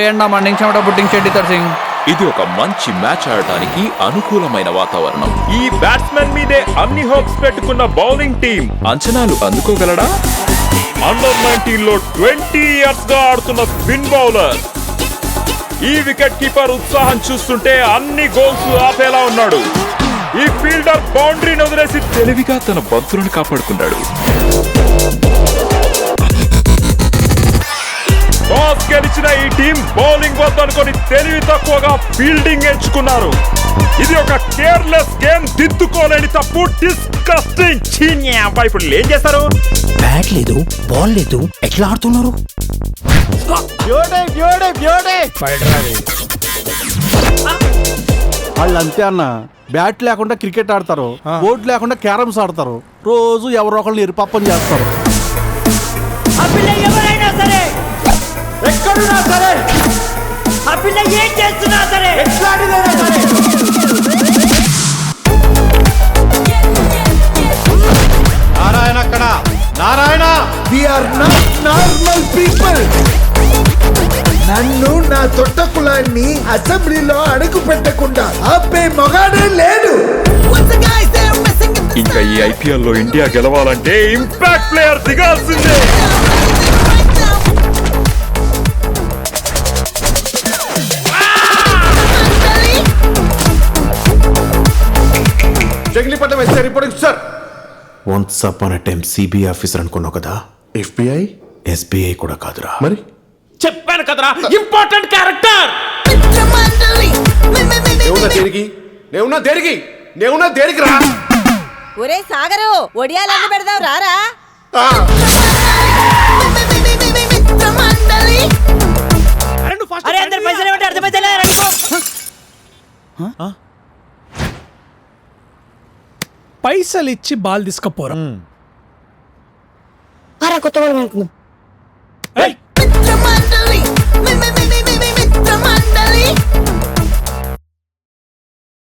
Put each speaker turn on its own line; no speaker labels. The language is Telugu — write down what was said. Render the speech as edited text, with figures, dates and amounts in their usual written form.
ఎండా మండింగ్ చెమట పుట్టింగ్ చెడ్డి సింగ్.
ఇది ఒక మంచి మ్యాచ్ ఆడటానికి అనుకూలమైన వాతావరణం. ఈ బ్యాట్స్మెన్ మీదే అన్ని హోప్స్ పెట్టుకున్న బౌలింగ్ టీం అంచనాలు అందుకోగలడా? అండర్ 19 లో 20 ఇయర్స్ గా ఆడుతున్న స్పిన్ బౌలర్. ఈ వికెట్ కీపర్ ఉత్సాహం చూస్తుంటే అన్ని గోల్స్ ఆపేలా ఉన్నాడు. ఈ ఫీల్డర్ బౌండరీని వదిలేసి తెలివిగా తన బంతులను కాపాడుకున్నాడు. టాస్ గెలిచిన ఈ టీం బౌలింగ్ వద్దనుకొని తెలివి తక్కువగా ఫీల్డింగ్ ఎంచుకున్నారు. ఇది ఒక కేర్లెస్ గేమ్, దిద్దుకోలేని తప్పు. డిస్కస్టింగ్. ఇప్పుడు ఏం చేస్తారు?
బ్యాట్ లేదు, బాల్ లేదు, ఎట్లా ఆడుతున్నారు?
వాళ్ళు అంతే అన్న. బ్యాట్ లేకుండా క్రికెట్ ఆడతారు, బోర్డు లేకుండా క్యారమ్స్ ఆడతారు, రోజు ఎవరో ఒకళ్ళు ఎరుపప్పని చేస్తారు.
ఎక్కడున్నా సరే, ఆ పిల్ల ఏం చేస్తున్నా సరే, ఎట్లాంటిదైనా సరే,
నారాయణ అక్కడ, Narayana.
We are not normal people. నన్ను నా తొట్ట కులాన్ని అసెంబ్లీలో అడుగు పెట్టకుండా ఆపే మగాడే లేడు.
ఇంకా ఈ ఐపీఎల్ లో ఇండియా గెలవాలంటే ఇంపాక్ట్ ప్లేయర్ దిగాల్సిందే.
Jagilipatnam SI reporting sir.
Once upon a time CBI officer అనుకున్నావు కదా,
ఎఫ్బిఐ
ఎస్బీఐ కూడా కాదురా.
మరి
చెప్పాను కదరా, ఇంపార్టెంట్ క్యారెక్టర్.
నేవున్నా దేనికి రా.
ఒరే సాగరు, ఒడియాలన్నీ పెడదాం రారా.
అరే అందరు పైసలు ఏమంటే అర్థమైతే
పైసలు ఇచ్చి బాల్ తీసుకపోరా.
కొత్త